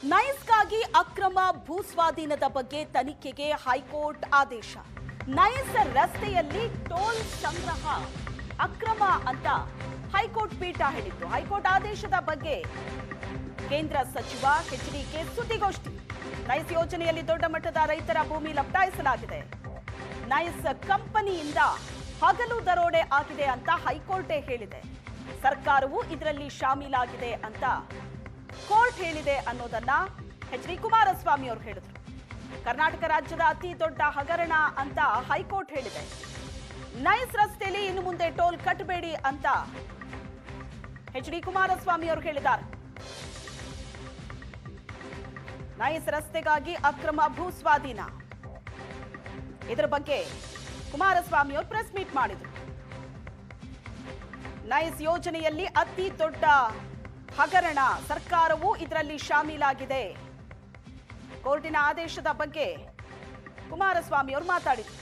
ನೈಸ್ಗಾಗಿ ಅಕ್ರಮ ಭೂಸ್ವಾಧೀನದ ಬಗ್ಗೆ ತನಿಖೆಗೆ ಹೈಕೋರ್ಟ್ ಆದೇಶ. ನೈಸ್ ರಸ್ತೆಯಲ್ಲಿ ಟೋಲ್ ಸಂಗ್ರಹ ಅಕ್ರಮ ಅಂತ ಹೈಕೋರ್ಟ್ ಪೀಠ ಹೇಳಿತ್ತು. ಹೈಕೋರ್ಟ್ ಆದೇಶದ ಬಗ್ಗೆ ಕೇಂದ್ರ ಸಚಿವ ಎಚ್ಡಿಕೆ ಸುದ್ದಿಗೋಷ್ಠಿ. ನೈಸ್ ಯೋಜನೆಯಲ್ಲಿ ದೊಡ್ಡ ಮಟ್ಟದ ರೈತರ ಭೂಮಿ ಲಪಟಾಯಿಸಲಾಗಿದೆ. ನೈಸ್ ಕಂಪನಿಯಿಂದ ಹಗಲು ದರೋಡೆ ಆಗಿದೆ ಅಂತ ಹೈಕೋರ್ಟೇ ಹೇಳಿದೆ. ಸರ್ಕಾರವು ಇದರಲ್ಲಿ ಶಾಮೀಲಾಗಿದೆ ಅಂತ ಕೋರ್ಟ್ ಹೇಳಿದೆ ಅನ್ನೋದನ್ನ ಎಚ್.ಡಿ. ಕುಮಾರಸ್ವಾಮಿ ಅವರು ಹೇಳಿದ್ರು. ಕರ್ನಾಟಕ ರಾಜ್ಯದ ಅತಿ ದೊಡ್ಡ ಹಗರಣ ಅಂತ ಹೈಕೋರ್ಟ್ ಹೇಳಿದೆ. ನೈಸ್ ರಸ್ತೆಯಲ್ಲಿ ಇನ್ನು ಮುಂದೆ ಟೋಲ್ ಕಟ್ಟಬೇಡಿ ಅಂತ ಎಚ್.ಡಿ. ಕುಮಾರಸ್ವಾಮಿ ಅವರು ಹೇಳಿದ್ದಾರೆ. ನೈಸ್ ರಸ್ತೆಗಾಗಿ ಅಕ್ರಮ ಭೂಸ್ವಾಧೀನ, ಇದರ ಬಗ್ಗೆ ಕುಮಾರಸ್ವಾಮಿ ಅವರು ಪ್ರೆಸ್ ಮೀಟ್ ಮಾಡಿದ್ರು. ನೈಸ್ ಯೋಜನೆಯಲ್ಲಿ ಅತಿ ದೊಡ್ಡ ಹಗರಣ, ಸರ್ಕಾರವು ಇದರಲ್ಲಿ ಶಾಮೀಲಾಗಿದೆ. ಕೋರ್ಟಿನ ಆದೇಶದ ಬಗ್ಗೆ ಕುಮಾರಸ್ವಾಮಿ ಅವರು ಮಾತಾಡಿದರು.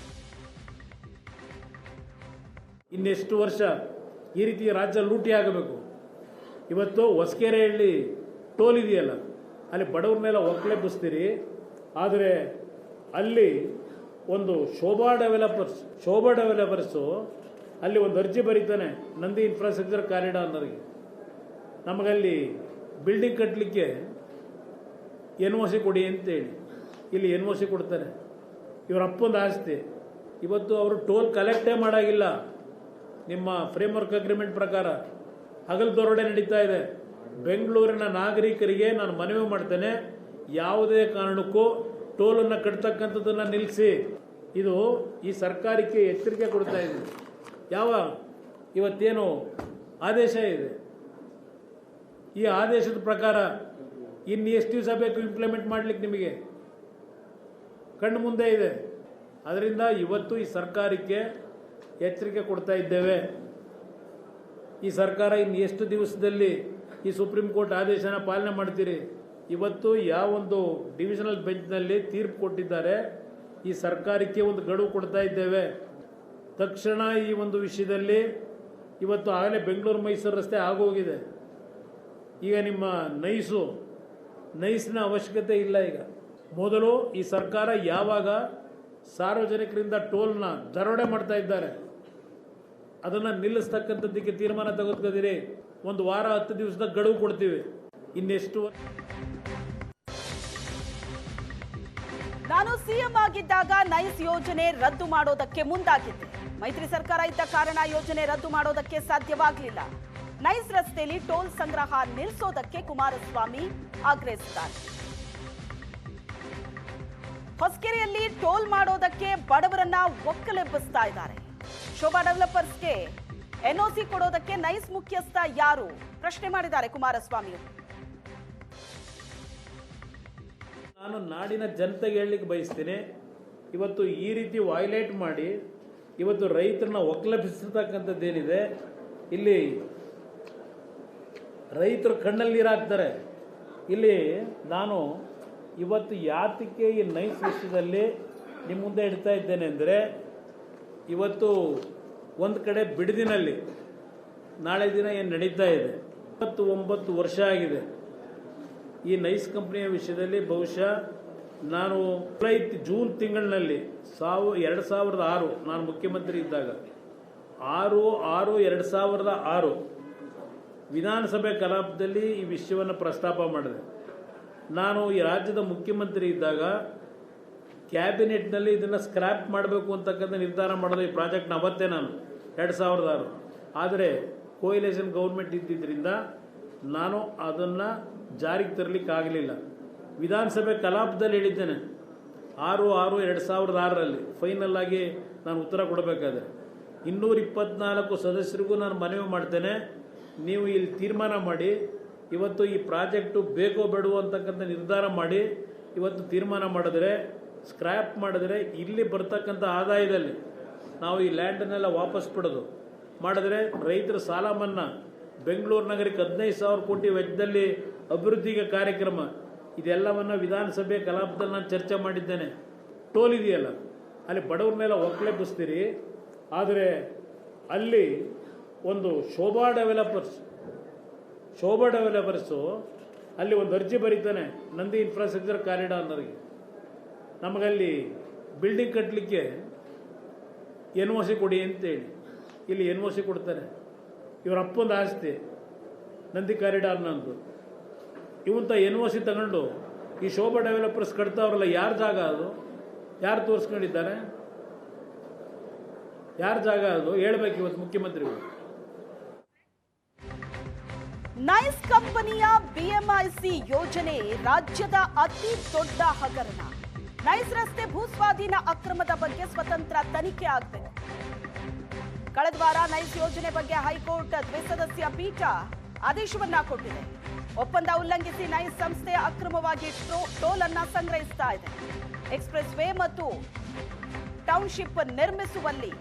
ಇನ್ನೆಷ್ಟು ವರ್ಷ ಈ ರೀತಿ ರಾಜ್ಯ ಲೂಟಿ ಆಗಬೇಕು? ಇವತ್ತು ಹೊಸಕೆರೆಹಳ್ಳಿ ಟೋಲ್ ಇದೆಯಲ್ಲ, ಅಲ್ಲಿ ಬಡವ್ರ ಮೇಲೆ ಒಕ್ಕಲೆಬ್ಬಿಸ್ತೀರಿ. ಆದರೆ ಅಲ್ಲಿ ಒಂದು ಶೋಭಾ ಡೆವಲಪರ್ಸು ಅಲ್ಲಿ ಒಂದು ಅರ್ಜಿ ಬರೀತಾನೆ, ನಂದಿ ಇನ್ಫ್ರಾಸ್ಟ್ರಕ್ಚರ್ ಕಾರಿಡಾರ್ ಅನ್ನೋರಿಗೆ. ನಮಗಲ್ಲಿ ಬಿಲ್ಡಿಂಗ್ ಕಟ್ಟಲಿಕ್ಕೆ NOC ಕೊಡಿ ಅಂತೇಳಿ ಇಲ್ಲಿ NOC ಕೊಡ್ತಾರೆ. ಇವರ ಅಪ್ಪೊಂದು ಆಸ್ತಿ. ಇವತ್ತು ಅವರು ಟೋಲ್ ಕಲೆಕ್ಟೇ ಮಾಡೋಂಗಿಲ್ಲ. ನಿಮ್ಮ ಫ್ರೇಮ್ವರ್ಕ್ ಅಗ್ರಿಮೆಂಟ್ ಪ್ರಕಾರ ಹಗಲು ದರೋಡೆ ನಡೀತಾ ಇದೆ. ಬೆಂಗಳೂರಿನ ನಾಗರಿಕರಿಗೆ ನಾನು ಮನವಿ ಮಾಡ್ತೇನೆ, ಯಾವುದೇ ಕಾರಣಕ್ಕೂ ಟೋಲನ್ನು ಕಟ್ತಕ್ಕಂಥದ್ದನ್ನು ನಿಲ್ಲಿಸಿ. ಇದು ಈ ಸರ್ಕಾರಕ್ಕೆ ಎಚ್ಚರಿಕೆ ಕೊಡ್ತಾ ಇದೆ. ಇವತ್ತೇನು ಆದೇಶ ಇದೆ, ಈ ಆದೇಶದ ಪ್ರಕಾರ ಇನ್ನು ಎಷ್ಟು ದಿವಸ ಬೇಕು ಇಂಪ್ಲಿಮೆಂಟ್ ಮಾಡಲಿಕ್ಕೆ? ನಿಮಗೆ ಕಣ್ಣು ಮುಂದೆ ಇದೆ. ಅದರಿಂದ ಇವತ್ತು ಈ ಸರ್ಕಾರಕ್ಕೆ ಎಚ್ಚರಿಕೆ ಕೊಡ್ತಾ ಇದ್ದೇವೆ. ಈ ಸರ್ಕಾರ ಇನ್ನು ಎಷ್ಟು ದಿವಸದಲ್ಲಿ ಈ ಸುಪ್ರೀಂ ಕೋರ್ಟ್ ಆದೇಶನ ಪಾಲನೆ ಮಾಡ್ತೀರಿ? ಇವತ್ತು ಯಾವೊಂದು ಡಿವಿಷನಲ್ ಬೆಂಚ್ನಲ್ಲಿ ತೀರ್ಪು ಕೊಟ್ಟಿದ್ದಾರೆ, ಈ ಸರ್ಕಾರಕ್ಕೆ ಒಂದು ಗಡುವು ಕೊಡ್ತಾ ಇದ್ದೇವೆ. ತಕ್ಷಣ ಈ ಒಂದು ವಿಷಯದಲ್ಲಿ ಇವತ್ತು ಆಗಲೇ ಬೆಂಗಳೂರು ಮೈಸೂರು ರಸ್ತೆ ಆಗೋಗಿದೆ. ಈಗ ನಿಮ್ಮ ನೈಸ್ನ ಅವಶ್ಯಕತೆ ಇಲ್ಲ. ಈಗ ಮೊದಲು ಈ ಸರ್ಕಾರ ಯಾವಾಗ ಸಾರ್ವಜನಿಕರಿಂದ ಟೋಲ್ನ ದರೋಡೆ ಮಾಡ್ತಾ ಇದ್ದಾರೆ ಅದನ್ನು ನಿಲ್ಲಿಸ್ತಕ್ಕಂಥದ್ದಕ್ಕೆ ತೀರ್ಮಾನ ತೆಗೆದುಕೊಂಡಿರಿ. ಒಂದು ವಾರ 10 ದಿವಸದ ಗಡುವು ಕೊಡ್ತೀವಿ. ಇನ್ನೆಷ್ಟು? ನಾನು ಸಿಎಂ ಆಗಿದ್ದಾಗ ನೈಸ್ ಯೋಜನೆ ರದ್ದು ಮಾಡೋದಕ್ಕೆ ಮುಂದಾಗಿದ್ದೆ. ಮೈತ್ರಿ ಸರ್ಕಾರ ಇದ್ದ ಕಾರಣ ಯೋಜನೆ ರದ್ದು ಮಾಡೋದಕ್ಕೆ ಸಾಧ್ಯವಾಗಲಿಲ್ಲ. ನೈಸ್ ರಸ್ತೆಯಲ್ಲಿ ಟೋಲ್ ಸಂಗ್ರಹ ನಿಲ್ಲಿಸೋದಕ್ಕೆ ಕುಮಾರಸ್ವಾಮಿ ಆಗ್ರಹಿಸಿದ್ದಾರೆ. ಹೊಸಕೆರೆಯಲ್ಲಿ ಟೋಲ್ ಮಾಡೋದಕ್ಕೆ ಬಡವರನ್ನ ಒಕ್ಕಲೆಬ್ಬಿಸ್ತಾ ಇದ್ದಾರೆ. ಶೋಭಾ ಡೆವಲಪರ್ಸ್ಗೆ NOC ಕೊಡೋದಕ್ಕೆ ನೈಸ್ ಮುಖ್ಯಸ್ಥ ಯಾರು? ಪ್ರಶ್ನೆ ಮಾಡಿದ್ದಾರೆ ಕುಮಾರಸ್ವಾಮಿ. ನಾನು ನಾಡಿನ ಜನತೆಗೆ ಹೇಳಲಿಕ್ಕೆ ಬಯಸ್ತೀನಿ, ಇವತ್ತು ಈ ರೀತಿ ವೈಲೇಟ್ ಮಾಡಿ ಇವತ್ತು ರೈತರನ್ನ ಒಕ್ಕಲೆಬ್ಬಿಸತಕ್ಕಂಥದ್ದೇನಿದೆ, ಇಲ್ಲಿ ರೈತರು ಕಣ್ಣಲ್ಲಿ ನೀರು ಹಾಕ್ತಾರೆ. ಇಲ್ಲಿ ನಾನು ಇವತ್ತು ಯಾತಕ್ಕೆ ಈ ನೈಸ್ ವಿಷಯದಲ್ಲಿ ನಿಮ್ಮ ಮುಂದೆ ಇಡ್ತಾ ಇದ್ದೇನೆ ಅಂದರೆ, ಇವತ್ತು ಒಂದು ಕಡೆ ಬಿಡದಿನಲ್ಲಿ ನಾಳೆ ದಿನ ಏನು ನಡೀತಾ ಇದೆ, 29 ವರ್ಷ ಆಗಿದೆ ಈ ನೈಸ್ ಕಂಪ್ನಿಯ ವಿಷಯದಲ್ಲಿ. ಬಹುಶಃ ನಾನು ಜೂನ್ ತಿಂಗಳಿನಲ್ಲಿ 2006 ನಾನು ಮುಖ್ಯಮಂತ್ರಿ ಇದ್ದಾಗ 6/6/2006 ವಿಧಾನಸಭೆ ಕಲಾಪದಲ್ಲಿ ಈ ವಿಷಯವನ್ನು ಪ್ರಸ್ತಾಪ ಮಾಡಿದೆ. ನಾನು ಈ ರಾಜ್ಯದ ಮುಖ್ಯಮಂತ್ರಿ ಇದ್ದಾಗ ಕ್ಯಾಬಿನೆಟ್ನಲ್ಲಿ ಇದನ್ನು ಸ್ಕ್ರ್ಯಾಪ್ ಮಾಡಬೇಕು ಅಂತಕ್ಕಂಥ ನಿರ್ಧಾರ ಮಾಡೋದು ಈ ಪ್ರಾಜೆಕ್ಟ್ನ ಅವತ್ತೇ ನಾನು 2006. ಆದರೆ ಕೋಯಲೇಷನ್ ಗೌರ್ಮೆಂಟ್ ಇದ್ದಿದ್ದರಿಂದ ನಾನು ಅದನ್ನು ಜಾರಿಗೆ ತರಲಿಕ್ಕೆ ಆಗಲಿಲ್ಲ. ವಿಧಾನಸಭೆ ಕಲಾಪದಲ್ಲಿ ಹೇಳಿದ್ದೇನೆ 6/6/2006 ಫೈನಲ್ ಆಗಿ ನಾನು ಉತ್ತರ ಕೊಡಬೇಕಾದ್ರೆ 224 ಸದಸ್ಯರಿಗೂ ನಾನು ಮನವಿ ಮಾಡ್ತೇನೆ, ನೀವು ಇಲ್ಲಿ ತೀರ್ಮಾನ ಮಾಡಿ, ಇವತ್ತು ಈ ಪ್ರಾಜೆಕ್ಟು ಬೇಕೋ ಬೇಡವೋ ಅಂತಕ್ಕಂಥ ನಿರ್ಧಾರ ಮಾಡಿ ಇವತ್ತು ತೀರ್ಮಾನ ಮಾಡಿದ್ರೆ, ಸ್ಕ್ರ್ಯಾಪ್ ಮಾಡಿದ್ರೆ ಇಲ್ಲಿ ಬರ್ತಕ್ಕಂಥ ಆದಾಯದಲ್ಲಿ ನಾವು ಈ ಲ್ಯಾಂಡನ್ನೆಲ್ಲ ವಾಪಸ್ ಬಿಡೋದು ಮಾಡಿದ್ರೆ ರೈತರ ಸಾಲ ಮನ್ನಾ, ಬೆಂಗಳೂರು ನಗರಕ್ಕೆ 15,000 ಕೋಟಿ ವೆಚ್ಚದಲ್ಲಿ ಅಭಿವೃದ್ಧಿಗೆ ಕಾರ್ಯಕ್ರಮ, ಇದೆಲ್ಲವನ್ನು ವಿಧಾನಸಭೆ ಕಲಾಪದಲ್ಲಿ ನಾನು ಚರ್ಚೆ ಮಾಡಿದ್ದೇನೆ. ಟೋಲ್ ಇದೆಯಲ್ಲ, ಅಲ್ಲಿ ಬಡವ್ರ ಮೇಲೆ ಒಕ್ಕಲೆಬ್ಬಿಸ್ತೀರಿ. ಆದರೆ ಅಲ್ಲಿ ಒಂದು ಶೋಭಾ ಡೆವಲಪರ್ಸು ಅಲ್ಲಿ ಒಂದು ಅರ್ಜಿ ಬರೀತಾನೆ ನಂದಿ ಇನ್ಫ್ರಾಸ್ಟ್ರಕ್ಚರ್ ಕಾರಿಡಾರ್ನವರಿಗೆ. ನಮಗಲ್ಲಿ ಬಿಲ್ಡಿಂಗ್ ಕಟ್ಟಲಿಕ್ಕೆ NOC ಕೊಡಿ ಅಂತೇಳಿ ಇಲ್ಲಿ NOC ಕೊಡ್ತಾರೆ. ಇವರ ಅಪ್ಪಂದು ಆಸ್ತಿ ನಂದಿ ಕಾರಿಡಾರ್ನಂದು. ಇವಂತ NOC ತಗೊಂಡು ಈ ಶೋಭಾ ಡೆವಲಪರ್ಸ್ ಕಟ್ತಾವ್ರಲ್ಲ, ಯಾರ ಜಾಗ ಅದು? ಯಾರು ತೋರಿಸ್ಕೊಂಡಿದ್ದಾರೆ? ಯಾರ ಜಾಗ ಅದು ಹೇಳ್ಬೇಕು ಇವತ್ತು ಮುಖ್ಯಮಂತ್ರಿಗಳು. ನೈಸ್ ಕಂಪನಿಯ BMIC ಯೋಜನೆ ರಾಜ್ಯದ ಅತಿ ದೊಡ್ಡ ಹಗರಣ. ನೈಸ್ ರಸ್ತೆ ಭೂಸ್ವಾಧೀನ ಅಕ್ರಮದ ಬಗ್ಗೆ ಸ್ವತಂತ್ರ ತನಿಖೆ ಆಗಬೇಕು. ಕಳೆದ ವಾರ ನೈಸ್ ಯೋಜನೆ ಬಗ್ಗೆ ಹೈಕೋರ್ಟ್ ದ್ವಿಸದಸ್ಯ ಪೀಠ ಆದೇಶವನ್ನ ಕೊಟ್ಟಿದೆ. ಒಪ್ಪಂದ ಉಲ್ಲಂಘಿಸಿ ನೈಸ್ ಸಂಸ್ಥೆ ಅಕ್ರಮವಾಗಿ ಟೋಲ್ ಅನ್ನ ಸಂಗ್ರಹಿಸ್ತಾ ಇದೆ. ಎಕ್ಸ್ಪ್ರೆಸ್ ವೇ ಮತ್ತು ಟೌನ್ಶಿಪ್ ನಿರ್ಮಿಸುವಲ್ಲಿ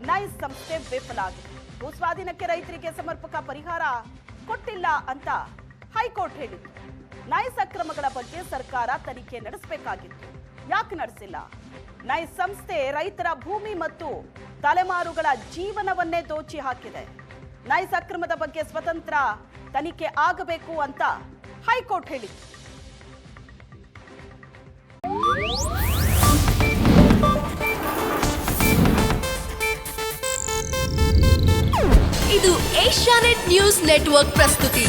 ನೈಸ್ ಸಂಸ್ಥೆ ವಿಫಲ ಆಗಿದೆ. ಭೂಸ್ವಾಧೀನಕ್ಕೆ ರೈತರಿಗೆ ಸಮರ್ಪಕ ಪರಿಹಾರ ಕೊಟ್ಟಿಲ್ಲ ಅಂತ ಹೈಕೋರ್ಟ್ ಹೇಳಿತ್ತು. ನೈಸ್ ಅಕ್ರಮಗಳ ಬಗ್ಗೆ ಸರ್ಕಾರ ತನಿಖೆ ನಡೆಸಬೇಕಾಗಿತ್ತು. ಯಾಕೆ ನಡೆಸಿಲ್ಲ? ನೈಸ್ ಸಂಸ್ಥೆ ರೈತರ ಭೂಮಿ ಮತ್ತು ತಲೆಮಾರುಗಳ ಜೀವನವನ್ನೇ ದೋಚಿ ಹಾಕಿದೆ. ನೈಸ್ ಅಕ್ರಮದ ಬಗ್ಗೆ ಸ್ವತಂತ್ರ ತನಿಖೆ ಆಗಬೇಕು ಅಂತ ಹೈಕೋರ್ಟ್ ಹೇಳಿತ್ತು. ಇದು ಏಷ್ಯಾನೆಟ್ ನ್ಯೂಸ್ ನೆಟ್ವರ್ಕ್ ಪ್ರಸ್ತುತಿ.